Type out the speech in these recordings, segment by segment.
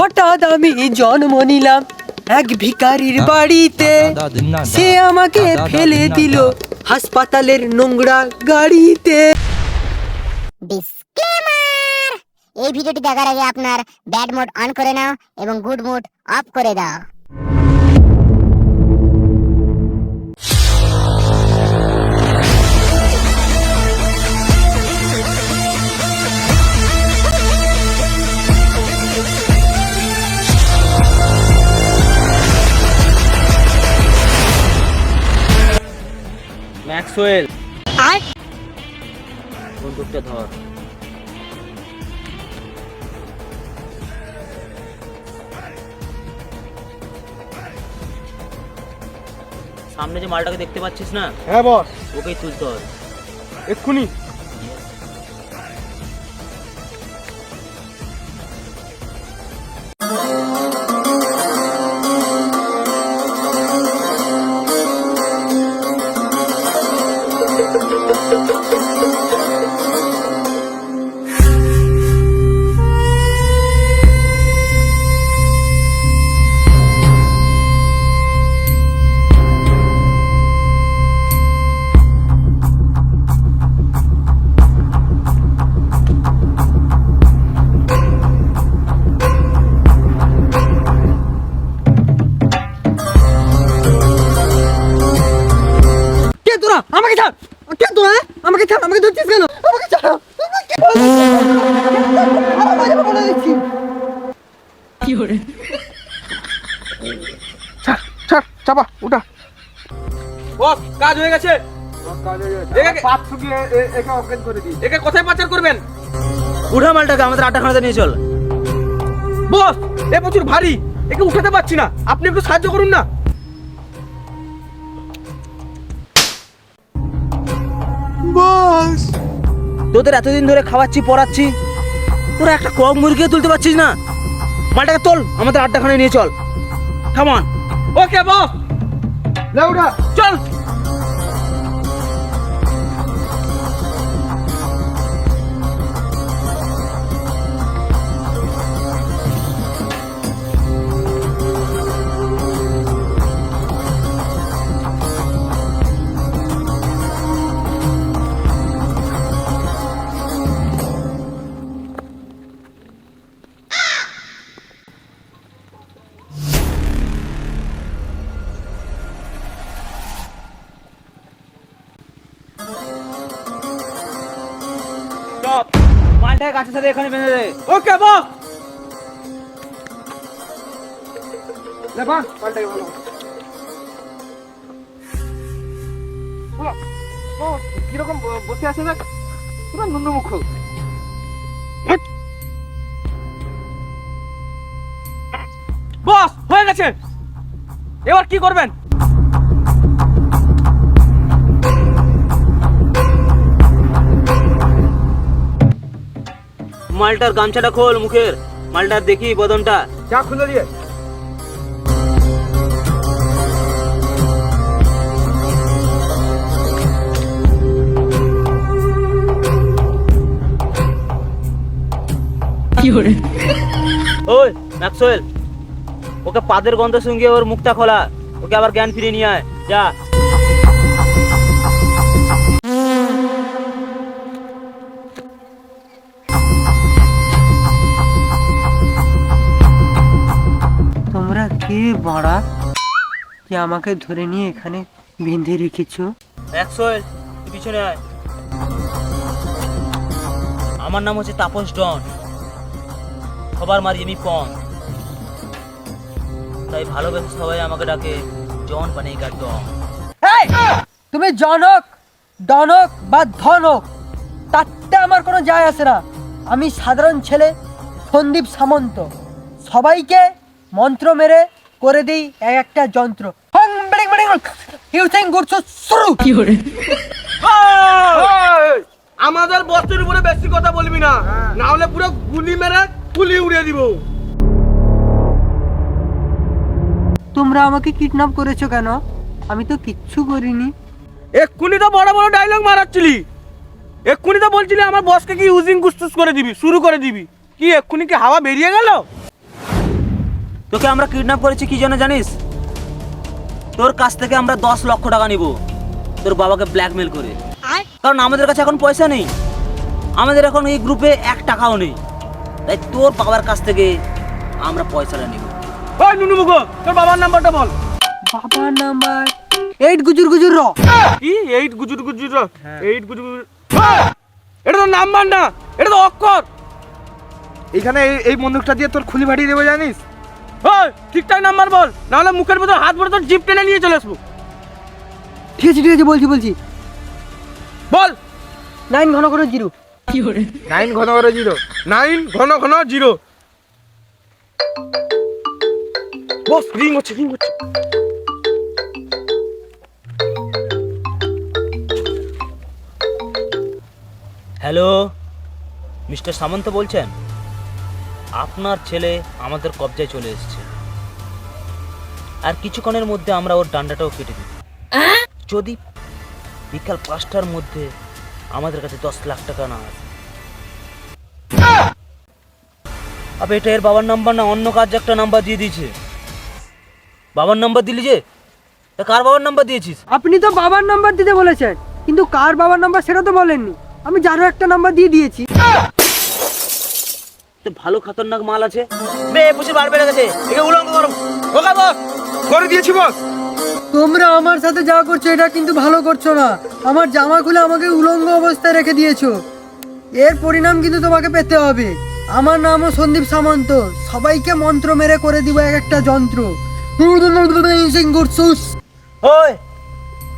হঠাৎ আমি জন্ম নিলাম এক ভিখারির বাড়িতে। সে আমাকে ফেলে দিল হাসপাতালের নোংরা গাড়িতে। ডিসক্লেমার! এই ভিডিওটি দেখার আগে আপনার ব্যাড মোড অন করে নাও এবং গুড মোড অফ করে দাও। ম্যাক্সওয়েল, আর বন্দুকটা ধর। সামনে যে মালটাকে দেখতে পাচ্ছিস না, হ্যাঁ বস, ওকেই তুলতে হবে এক্ষুনি। আমাকে ছাড়! কে তোরা? আমাকে ছাড়! আমাকে ধরছিস কেন? আমাকে ছাড়! ছাড়, চাপা, উঠা। বস, কাজ হয়ে গেছে। পাঁচ ফুটিয়ে একে অজ্ঞান করে দিই। একে কোথায় পাচার করবেন? উঠা মালটাকে আমাদের আড্ডাখানাতে নিয়ে চল। বস, এ প্রচুর ভারী, একে উঠাতে পারছি না, আপনি একটু সাহায্য করুন না। বস, তোদের এতদিন ধরে খাওয়াচ্ছি পড়াচ্ছি, তোরা একটা কক মুরগিও তুলতে পারছিস না। মালটাকে তোল, আমাদের আড্ডাখানায় নিয়ে চল। Come on. ওকে বস, লেউডা চল। স্টপ, মালটাকে গাছের সাথে এখানে বেঁধে দে। ওকে বস। লেবা, পাল্টাই ভালো। বস, কিরকম বসে আছে দেখ, পুরো নুন্নমুখ। বস, হয়ে গেছে, এবার কি করবেন? মালটার গামছাটা খোল মুখের, মালটার দেখি বদনটা। যা খুলে দিয়ে। ওই ম্যাক্সওয়েল, ওকে পাদের গন্ধ সঙ্গে ওর মুখটা খোলা, ওকে আবার জ্ঞান ফিরিয়ে নিয়ে আয়, যা। তোমরা কে বাড়া যে আমাকে ধরে নিয়ে এখানে বেঁধে রেখেছো? ম্যাক্সওয়েল, তুই পিছনে আয়। আমার নাম হচ্ছে তাপস ডন, সবার মারি আমি পন, তাই ভালোবেসে সবাই আমাকে ডাকে জন বানেগা ডন। এই, তুমি জনক, ডনক বা ধনক, তাতে আমার কোনো যায় আসে না। আমি সাধারণ ছেলে সন্দীপ সামন্ত, সবাইকে মন্ত্র মেরে করে দিই এক একটা যন্ত্র। আমাদের বস্তির উপরে বেশি কথা বলবি না, না হলে পুরো গুলি মেরে গুলি উড়িয়ে দিব। তোমরা আমাকে কিডন্যাপ করেছো কেন? আমি তো কিচ্ছু করিনি। এক্ষুনি তো বড় বড় ডায়লগ মারাচ্ছিলি, এক্ষুনি তো বলছিলি আমার বসকে কি ইউজিং কুসটুস করে দিবি, শুরু করে দিবি। কি এক্ষুনি কি হাওয়া বেরিয়ে গেল? তোকে আমরা কিডন্যাপ করেছি কি জন্য জানিস? তোর কাছ থেকে আমরা 10 লক্ষ টাকা নিব তোর বাবাকে ব্ল্যাকমেল করে। কারণ আমাদের কাছে এখন পয়সা নেই, আমাদের এখন এই গ্রুপে 1 টাকাও নেই, তাই তোর বাবার কাছ থেকে আমরা পয়সাটা নিব। ওই নুনু মুগো, তোর বাবার নাম্বারটা বল। বাবার নাম্বার 8 গুজুর গুজুর র। কি 8 গুজুর গুজুর 8 গুজুর গুজুর? এটা তো নাম্বার না, এটা তো অক্ষর। এখানে এই বন্দুকটা দিয়ে তোর খুলি ফাটিয়ে দেবো জানিস? ওই ঠিকঠাক নাম্বার বল, না হলে মুখের ভিতর হাত ভরে তোর জিপ টেনে নিয়ে চলে আসবো। ঠিক আছে বলছি বল। 9 ঘন ঘন 0। 9 ঘন ঘন 0। 9 ঘন ঘন 0। বস রিং হচ্ছে। হ্যালো, মিস্টার সামন্ত বলছেন? আপনার ছেলে আমাদের কবজায় চলে এসেছে, আর কিছুক্ষণের মধ্যে আমরা ওর ডান্ডাটাও কেটে দিই যদি বিকাল 5টার মধ্যে আমাদের কাছে 10 লাখ টাকা না আসে। আবে এটা এর বাবার নাম্বার না, অন্য কাজ একটা নাম্বার দিয়ে দিয়েছে। বাবার নাম্বার দিলি যে, তা কার বাবার নাম্বার দিয়েছিস? আপনি তো বাবার নাম্বার দিতে বলেছেন, কিন্তু কার বাবার নাম্বার সেটা তো বলেননি। আমি যারও একটা নাম্বার দিয়ে দিয়েছি। তো ভালো খতরনাক মাল আছে বে, প্রচুর বার বেড়ে গেছে, একে উলঙ্গ করো। ওকে বস করে দিয়েছি বস। তোমরা আমার সাথে যা করছো এটা কিন্তু ভালো করছো না। আমার জামা খুলে আমাকে উলঙ্গ অবস্থায় রেখে দিয়েছো, এর পরিণাম কিন্তু তোমাকে পেতে হবে। আমার নামও সন্দীপ সামন্ত, সবাইকে মন্ত্র মেরে করে দিব এক একটা যন্ত্র। ওই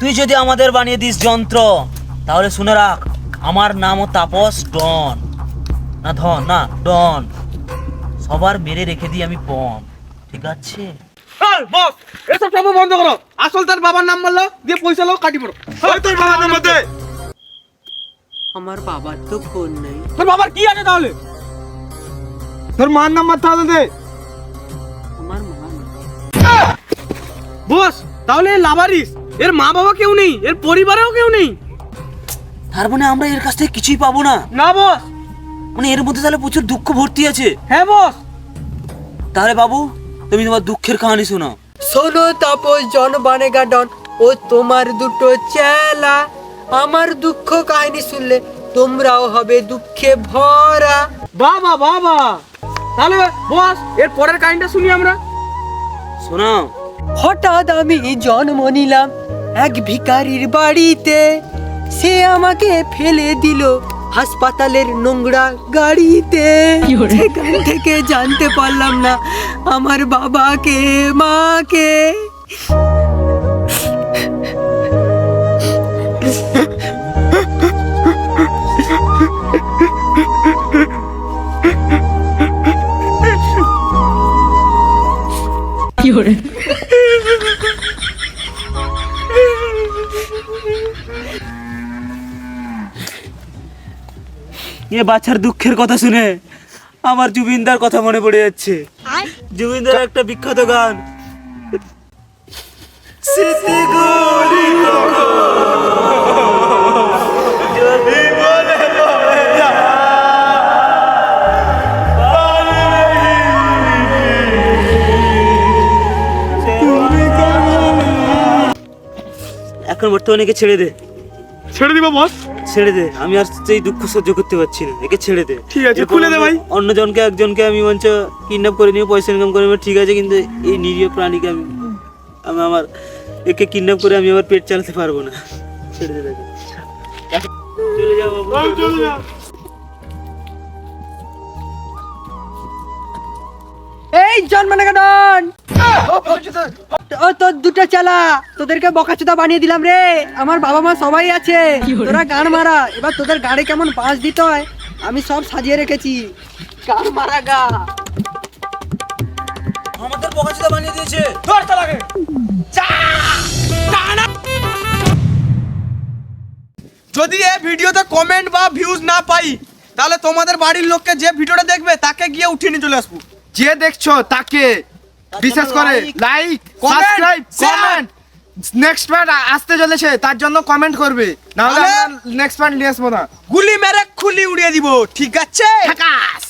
তুই যদি আমাদের বানিয়ে দিস যন্ত্র, তাহলে শুনে রাখ, আমার নামও তাপস ডন, না ধন না ডন, সবার মেরে রেখে দিই আমি পণ, ঠিক আছে? বস এসব সব বন্ধ করো, আসল তার বাবার নাম্বার লো, দিয়ে পয়সা লো, কাটি পড়ো। ওই তোর বাবার নাম্বার দে। আমার বাবার তো ফোন নেই। তোর বাবার কি আছে তাহলে? তোর মার নাম্বার তাহলে দে। আমার মা নেই। বস তাহলে লাভারিস, এর মা বাবা কেউ নেই, এর পরিবারেও কেউ নেই। তার মানে আমরা এর কাছ থেকে কিছুই পাবো না? না বস। মানে এর মধ্যে তাহলে প্রচুর দুঃখ ভর্তি আছে। হ্যাঁ বস। তাহলে বাবু তুমি তোমার দুঃখের কাহিনী শোনাও। শোনো তাপস জন বানেগা ডন, ও তোমার দুটো চেলা, আমার দুঃখ কাহিনী শুনলে তোমরাও হবে দুঃখে ভরা। বাবা তাহলে বস এর পরের কাহিনীটা শুনি আমরা। শোনাও। হঠাৎ আমি জন্ম নিলাম এক ভিখারির বাড়িতে, সে আমাকে ফেলে দিল হাসপাতালের নোংরা গাড়িতে। সেখান থেকে জানতে পারলাম না আমার বাবাকে মাকে। এ বাচ্চার দুঃখের কথা শুনে আমার জুবিনদার কথা মনে পড়ে যাচ্ছে। জুবিনদার একটা বিখ্যাত গান, স্মৃতিগুলি যদি মনে পড়ে যায়, এখন বর্তমানে একে ছেড়ে দে। ছেড়ে দিব বস। ছেড়ে দে, আমি আর এই দুঃখ সহ্য করতে পারছি না, একে ছেড়ে দে। ঠিক আছে, খুলে দে ভাই। অন্যজনকে একজনকে আমি মঞ্চ কিডন্যাপ করে নিয়ে পয়সা ইনকাম করে নেবো, ঠিক আছে, কিন্তু এই নিরীহ প্রাণীকে আমি আমার একে কিডন্যাপ করে আমি আবার পেট চালাতে পারবো না। ছেড়ে দে তাকে। চলে যাও বাবু, চলে যা। এই জন বানেগা ডন, ও তোর দুটো চালা, তোদেরকে বকাচোদা বানিয়ে দিলাম রে। আমার বাবা মা সবাই আছে, তোরা গান মারা। এবার তোদের গাড়ি কেমন বাঁশ দিতে হয় আমি সব সাজিয়ে রেখেছি। গান মারা গা। আমাদের বকাচোদা বানিয়ে দিয়েছে। ধর চালাকে। যদি এই ভিডিওতে কমেন্ট বা ভিউজ না পাই, তাহলে তোমাদের বাড়ির লোককে যে ভিডিওটা দেখবে তাকে গিয়ে উঠিয়ে নিয়ে চলে আসবো। যে দেখছো তাকে বিশেষ করে like, subscribe, comment. Next part আসতে চলেছে, তার জন্য কমেন্ট করবে, না হলে তাহলে নেক্সট পার্ট নিয়ে আসবো না। গুলি মেরে খুলি উড়িয়ে দিব, ঠিক আছে? ঝাকাস।